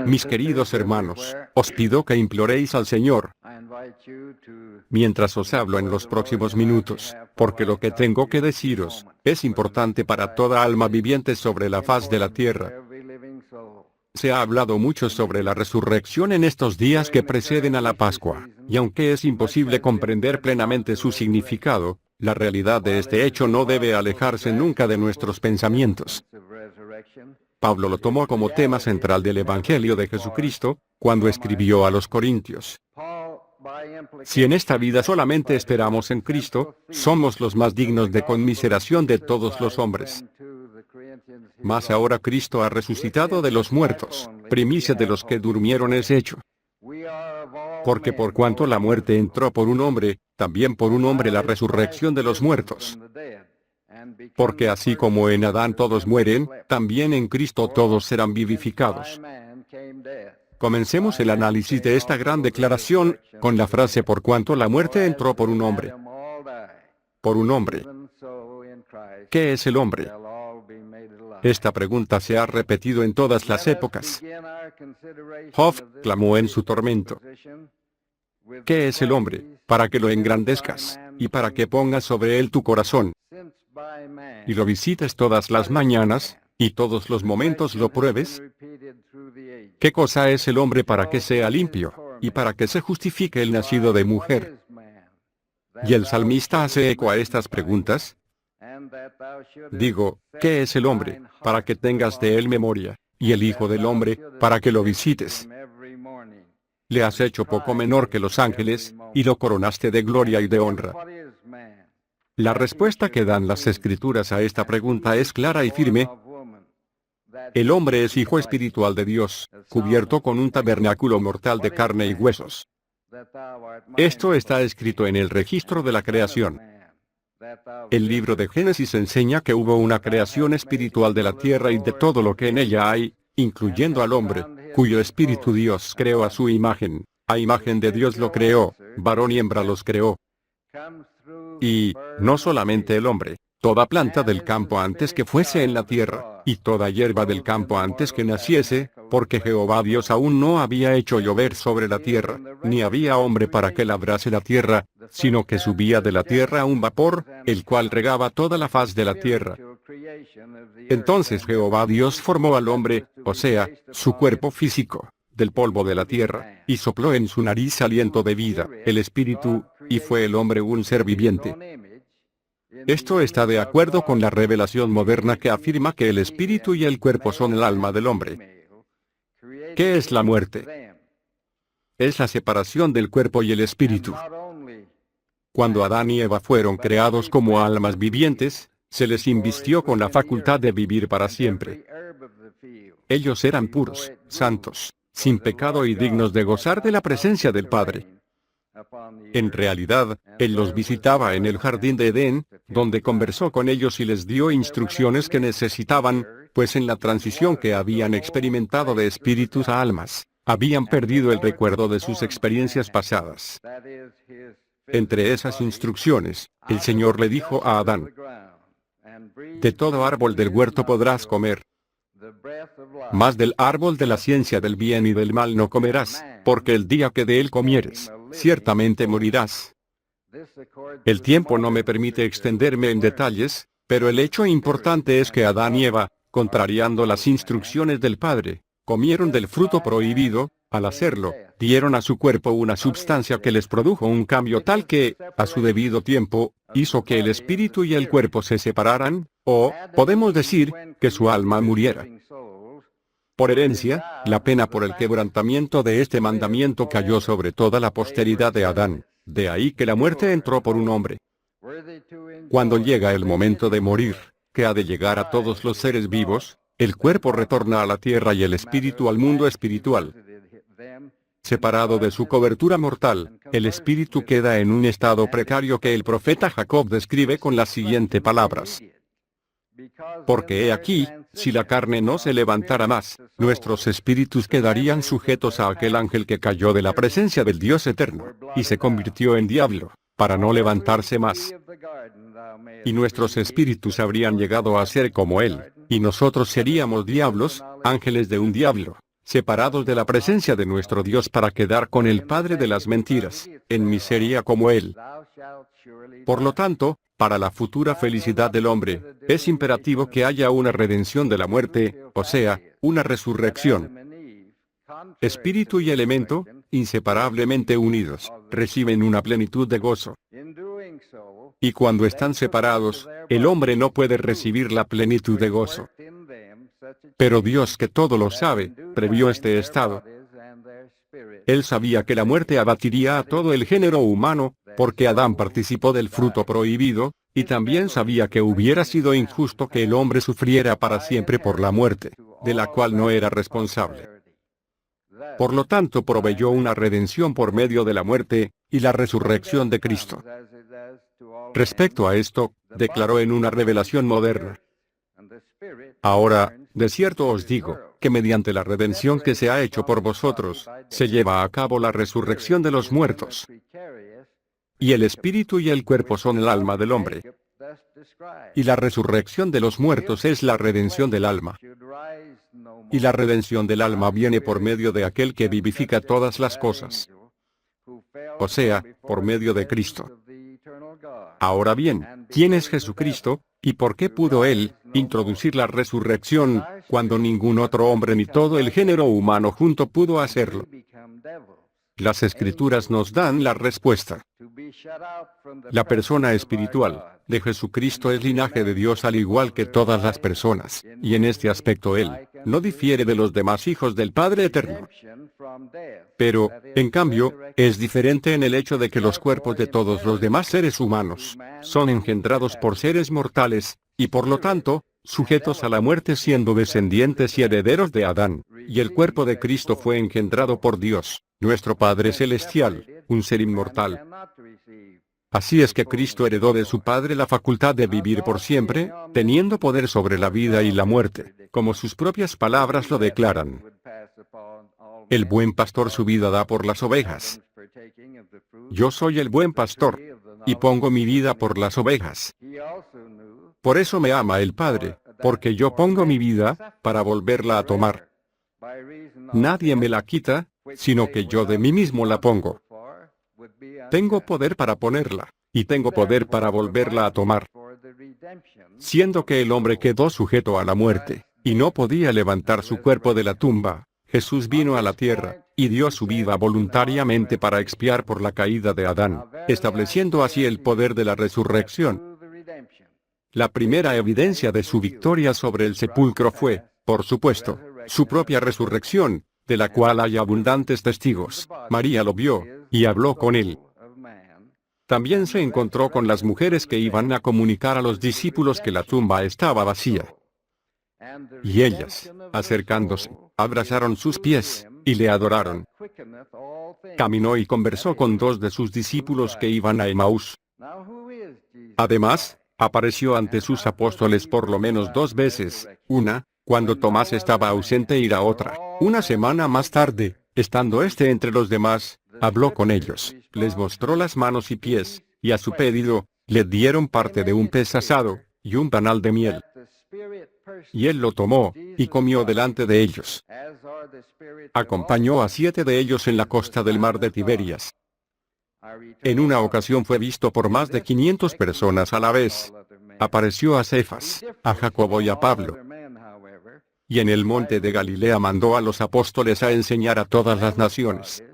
Mis queridos hermanos, os pido que imploréis al Señor mientras os hablo en los próximos minutos, porque lo que tengo que deciros es importante para toda alma viviente sobre la faz de la tierra. Se ha hablado mucho sobre la resurrección en estos días que preceden a la Pascua, y aunque es imposible comprender plenamente su significado, la realidad de este hecho no debe alejarse nunca de nuestros pensamientos. Pablo lo tomó como tema central del Evangelio de Jesucristo, cuando escribió a los Corintios. Si en esta vida solamente esperamos en Cristo, somos los más dignos de conmiseración de todos los hombres. Mas ahora Cristo ha resucitado de los muertos, primicia de los que durmieron es hecho. Porque por cuanto la muerte entró por un hombre, también por un hombre la resurrección de los muertos. Porque así como en Adán todos mueren, también en Cristo todos serán vivificados. Comencemos el análisis de esta gran declaración, con la frase por cuanto la muerte entró por un hombre. Por un hombre. ¿Qué es el hombre? Esta pregunta se ha repetido en todas las épocas. Job clamó en su tormento. ¿Qué es el hombre? Para que lo engrandezcas, y para que pongas sobre él tu corazón, y lo visites todas las mañanas, y todos los momentos lo pruebes. ¿Qué cosa es el hombre para que sea limpio, y para que se justifique el nacido de mujer? Y el salmista hace eco a estas preguntas. Digo, ¿qué es el hombre, para que tengas de él memoria, y el hijo del hombre, para que lo visites? Le has hecho poco menor que los ángeles, y lo coronaste de gloria y de honra. La respuesta que dan las Escrituras a esta pregunta es clara y firme. El hombre es hijo espiritual de Dios, cubierto con un tabernáculo mortal de carne y huesos. Esto está escrito en el registro de la creación. El libro de Génesis enseña que hubo una creación espiritual de la tierra y de todo lo que en ella hay, incluyendo al hombre, cuyo espíritu Dios creó a su imagen. A imagen de Dios lo creó, varón y hembra los creó. Y, no solamente el hombre, toda planta del campo antes que fuese en la tierra, y toda hierba del campo antes que naciese, porque Jehová Dios aún no había hecho llover sobre la tierra, ni había hombre para que labrase la tierra, sino que subía de la tierra un vapor, el cual regaba toda la faz de la tierra. Entonces Jehová Dios formó al hombre, o sea, su cuerpo físico, del polvo de la tierra, y sopló en su nariz aliento de vida, el espíritu, y fue el hombre un ser viviente. Esto está de acuerdo con la revelación moderna que afirma que el espíritu y el cuerpo son el alma del hombre. ¿Qué es la muerte? Es la separación del cuerpo y el espíritu. Cuando Adán y Eva fueron creados como almas vivientes, se les invistió con la facultad de vivir para siempre. Ellos eran puros, santos, sin pecado y dignos de gozar de la presencia del Padre. En realidad, Él los visitaba en el jardín de Edén, donde conversó con ellos y les dio instrucciones que necesitaban, pues en la transición que habían experimentado de espíritus a almas, habían perdido el recuerdo de sus experiencias pasadas. Entre esas instrucciones, el Señor le dijo a Adán: de todo árbol del huerto podrás comer, mas del árbol de la ciencia del bien y del mal no comerás, porque el día que de él comieres, ciertamente morirás. El tiempo no me permite extenderme en detalles, pero el hecho importante es que Adán y Eva, contrariando las instrucciones del Padre, comieron del fruto prohibido. Al hacerlo, dieron a su cuerpo una sustancia que les produjo un cambio tal que, a su debido tiempo, hizo que el espíritu y el cuerpo se separaran, o, podemos decir, que su alma muriera. Por herencia, la pena por el quebrantamiento de este mandamiento cayó sobre toda la posteridad de Adán, de ahí que la muerte entró por un hombre. Cuando llega el momento de morir, que ha de llegar a todos los seres vivos, el cuerpo retorna a la tierra y el espíritu al mundo espiritual. Separado de su cobertura mortal, el espíritu queda en un estado precario que el profeta Jacob describe con las siguientes palabras: porque he aquí, si la carne no se levantara más, nuestros espíritus quedarían sujetos a aquel ángel que cayó de la presencia del Dios eterno, y se convirtió en diablo, para no levantarse más. Y nuestros espíritus habrían llegado a ser como él. Y nosotros seríamos diablos, ángeles de un diablo, separados de la presencia de nuestro Dios para quedar con el Padre de las mentiras, en miseria como Él. Por lo tanto, para la futura felicidad del hombre, es imperativo que haya una redención de la muerte, o sea, una resurrección. Espíritu y elemento, inseparablemente unidos, reciben una plenitud de gozo. Y cuando están separados, el hombre no puede recibir la plenitud de gozo. Pero Dios, que todo lo sabe, previó este estado. Él sabía que la muerte abatiría a todo el género humano, porque Adán participó del fruto prohibido, y también sabía que hubiera sido injusto que el hombre sufriera para siempre por la muerte, de la cual no era responsable. Por lo tanto, proveyó una redención por medio de la muerte y la resurrección de Cristo. Respecto a esto, declaró en una revelación moderna: ahora, de cierto os digo, que mediante la redención que se ha hecho por vosotros, se lleva a cabo la resurrección de los muertos. Y el espíritu y el cuerpo son el alma del hombre. Y la resurrección de los muertos es la redención del alma. Y la redención del alma viene por medio de aquel que vivifica todas las cosas. O sea, por medio de Cristo. Ahora bien, ¿quién es Jesucristo, y por qué pudo Él introducir la resurrección, cuando ningún otro hombre ni todo el género humano junto pudo hacerlo? Las Escrituras nos dan la respuesta. La persona espiritual de Jesucristo es linaje de Dios al igual que todas las personas, y en este aspecto Él no difiere de los demás hijos del Padre Eterno. Pero, en cambio, es diferente en el hecho de que los cuerpos de todos los demás seres humanos son engendrados por seres mortales, y por lo tanto, sujetos a la muerte siendo descendientes y herederos de Adán, y el cuerpo de Cristo fue engendrado por Dios, nuestro Padre Celestial, un ser inmortal. Así es que Cristo heredó de su Padre la facultad de vivir por siempre, teniendo poder sobre la vida y la muerte, como sus propias palabras lo declaran. El buen pastor su vida da por las ovejas. Yo soy el buen pastor, y pongo mi vida por las ovejas. Por eso me ama el Padre, porque yo pongo mi vida, para volverla a tomar. Nadie me la quita, sino que yo de mí mismo la pongo. Tengo poder para ponerla, y tengo poder para volverla a tomar. Siendo que el hombre quedó sujeto a la muerte, y no podía levantar su cuerpo de la tumba, Jesús vino a la tierra, y dio su vida voluntariamente para expiar por la caída de Adán, estableciendo así el poder de la resurrección. La primera evidencia de su victoria sobre el sepulcro fue, por supuesto, su propia resurrección, de la cual hay abundantes testigos. María lo vio, y habló con él. También se encontró con las mujeres que iban a comunicar a los discípulos que la tumba estaba vacía. Y ellas, acercándose, abrazaron sus pies, y le adoraron. Caminó y conversó con dos de sus discípulos que iban a Emaús. Además, apareció ante sus apóstoles por lo menos 2 veces, una, cuando Tomás estaba ausente y la otra, una semana más tarde, estando éste entre los demás, habló con ellos, les mostró las manos y pies, y a su pedido, le dieron parte de un pez asado, y un panal de miel. Y él lo tomó, y comió delante de ellos. Acompañó a 7 de ellos en la costa del mar de Tiberias. En una ocasión fue visto por más de 500 personas a la vez. Apareció a Cefas, a Jacobo y a Pablo. Y en el monte de Galilea mandó a los apóstoles a enseñar a todas las naciones.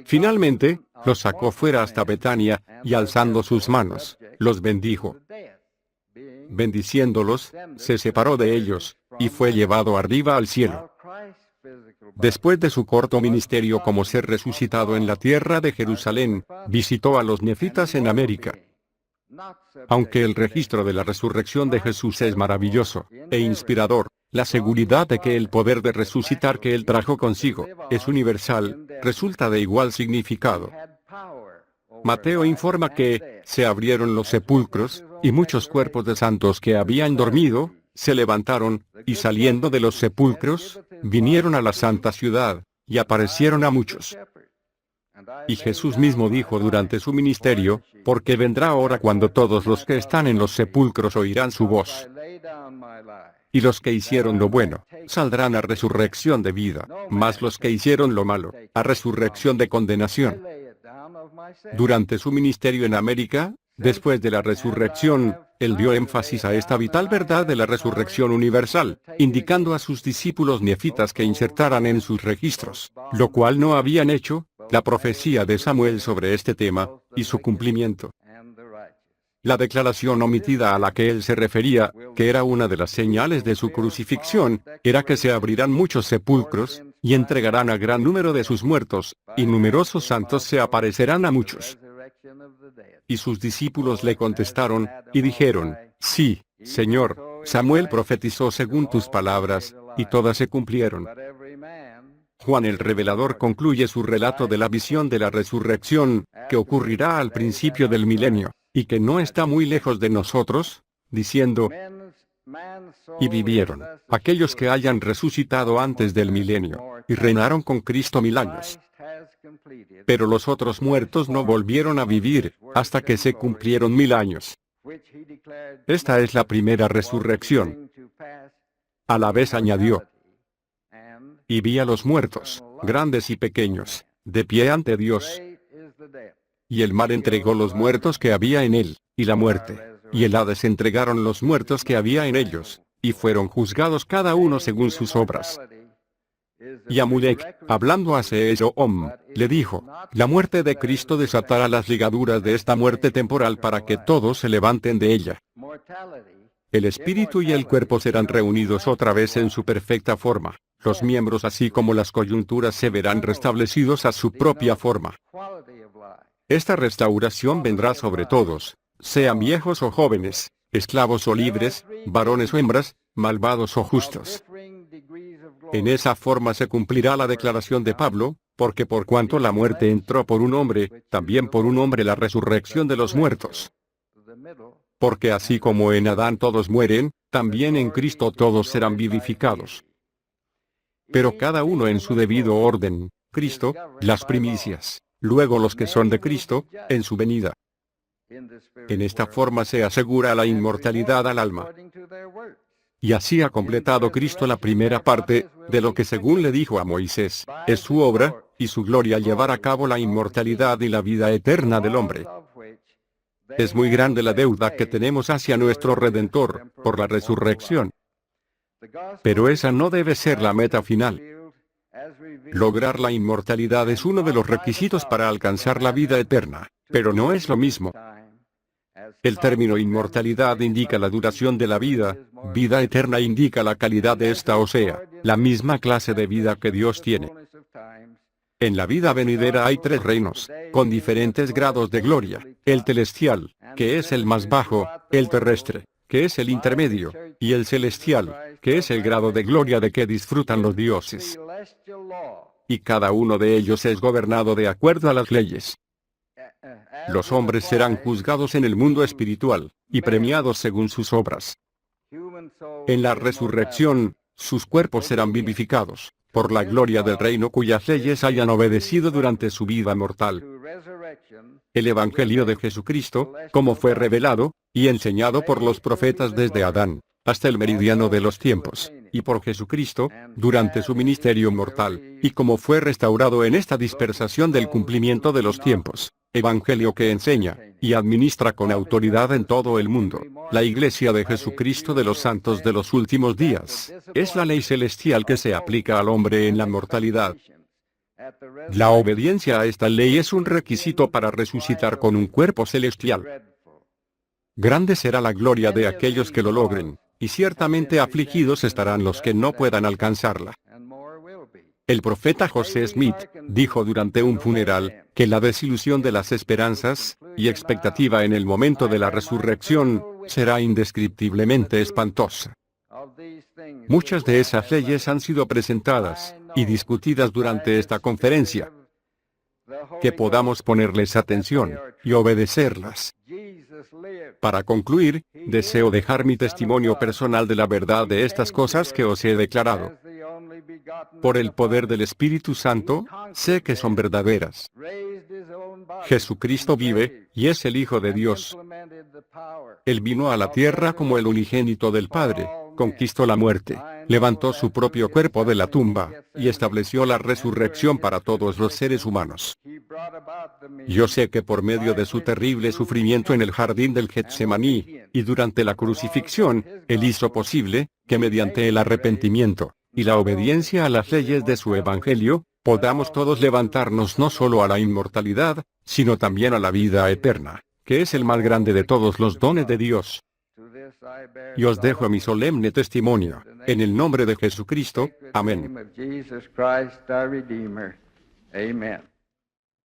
Finalmente, los sacó fuera hasta Betania, y alzando sus manos, los bendijo. Bendiciéndolos, se separó de ellos, y fue llevado arriba al cielo. Después de su corto ministerio como ser resucitado en la tierra de Jerusalén, visitó a los nefitas en América. Aunque el registro de la resurrección de Jesús es maravilloso e inspirador, la seguridad de que el poder de resucitar que él trajo consigo es universal, resulta de igual significado. Mateo informa que se abrieron los sepulcros, y muchos cuerpos de santos que habían dormido se levantaron, y saliendo de los sepulcros, vinieron a la santa ciudad, y aparecieron a muchos. Y Jesús mismo dijo durante su ministerio, porque vendrá hora cuando todos los que están en los sepulcros oirán su voz. Y los que hicieron lo bueno, saldrán a resurrección de vida, mas los que hicieron lo malo, a resurrección de condenación. Durante su ministerio en América, después de la resurrección, él dio énfasis a esta vital verdad de la resurrección universal, indicando a sus discípulos nefitas que insertaran en sus registros, lo cual no habían hecho, la profecía de Samuel sobre este tema, y su cumplimiento. La declaración omitida a la que él se refería, que era una de las señales de su crucifixión, era que se abrirán muchos sepulcros, y entregarán a gran número de sus muertos, y numerosos santos se aparecerán a muchos. Y sus discípulos le contestaron, y dijeron, sí, Señor, Samuel profetizó según tus palabras, y todas se cumplieron. Juan el Revelador concluye su relato de la visión de la resurrección, que ocurrirá al principio del milenio, y que no está muy lejos de nosotros, diciendo, y vivieron aquellos que hayan resucitado antes del milenio, y reinaron con Cristo 1000 años. Pero los otros muertos no volvieron a vivir, hasta que se cumplieron 1000 años. Esta es la primera resurrección. A la vez añadió, y vi a los muertos, grandes y pequeños, de pie ante Dios. Y el mar entregó los muertos que había en él, y la muerte, y el Hades entregaron los muertos que había en ellos, y fueron juzgados cada uno según sus obras. Y Amulek, hablando a Seezoom, le dijo, la muerte de Cristo desatará las ligaduras de esta muerte temporal para que todos se levanten de ella. El espíritu y el cuerpo serán reunidos otra vez en su perfecta forma. Los miembros así como las coyunturas se verán restablecidos a su propia forma. Esta restauración vendrá sobre todos, sean viejos o jóvenes, esclavos o libres, varones o hembras, malvados o justos. En esa forma se cumplirá la declaración de Pablo, porque por cuanto la muerte entró por un hombre, también por un hombre la resurrección de los muertos. Porque así como en Adán todos mueren, también en Cristo todos serán vivificados. Pero cada uno en su debido orden, Cristo, las primicias, luego los que son de Cristo, en su venida. En esta forma se asegura la inmortalidad al alma. Y así ha completado Cristo la primera parte, de lo que según le dijo a Moisés, es su obra, y su gloria llevar a cabo la inmortalidad y la vida eterna del hombre. Es muy grande la deuda que tenemos hacia nuestro Redentor, por la resurrección. Pero esa no debe ser la meta final. Lograr la inmortalidad es uno de los requisitos para alcanzar la vida eterna, pero no es lo mismo. El término inmortalidad indica la duración de la vida, vida eterna indica la calidad de esta, o sea, la misma clase de vida que Dios tiene. En la vida venidera hay 3 reinos, con diferentes grados de gloria: el celestial, que es el más bajo, el terrestre, que es el intermedio, y el celestial, que es el grado de gloria de que disfrutan los dioses. Y cada uno de ellos es gobernado de acuerdo a las leyes. Los hombres serán juzgados en el mundo espiritual, y premiados según sus obras. En la resurrección, sus cuerpos serán vivificados, por la gloria del reino cuyas leyes hayan obedecido durante su vida mortal. El Evangelio de Jesucristo, como fue revelado, y enseñado por los profetas desde Adán, hasta el meridiano de los tiempos, y por Jesucristo, durante su ministerio mortal, y como fue restaurado en esta dispersación del cumplimiento de los tiempos. Evangelio que enseña, y administra con autoridad en todo el mundo, la Iglesia de Jesucristo de los santos de los últimos días, es la ley celestial que se aplica al hombre en la mortalidad. La obediencia a esta ley es un requisito para resucitar con un cuerpo celestial. Grande será la gloria de aquellos que lo logren, y ciertamente afligidos estarán los que no puedan alcanzarla. El profeta José Smith dijo durante un funeral que la desilusión de las esperanzas y expectativa en el momento de la resurrección será indescriptiblemente espantosa. Muchas de esas leyes han sido presentadas y discutidas durante esta conferencia. Que podamos ponerles atención y obedecerlas. Para concluir, deseo dejar mi testimonio personal de la verdad de estas cosas que os he declarado. Por el poder del Espíritu Santo, sé que son verdaderas. Jesucristo vive, y es el Hijo de Dios. Él vino a la tierra como el unigénito del Padre, conquistó la muerte, levantó su propio cuerpo de la tumba, y estableció la resurrección para todos los seres humanos. Yo sé que por medio de su terrible sufrimiento en el jardín del Getsemaní, y durante la crucifixión, Él hizo posible, que mediante el arrepentimiento, y la obediencia a las leyes de su Evangelio, podamos todos levantarnos no solo a la inmortalidad, sino también a la vida eterna, que es el más grande de todos los dones de Dios. Y os dejo mi solemne testimonio, en el nombre de Jesucristo, amén. Amén.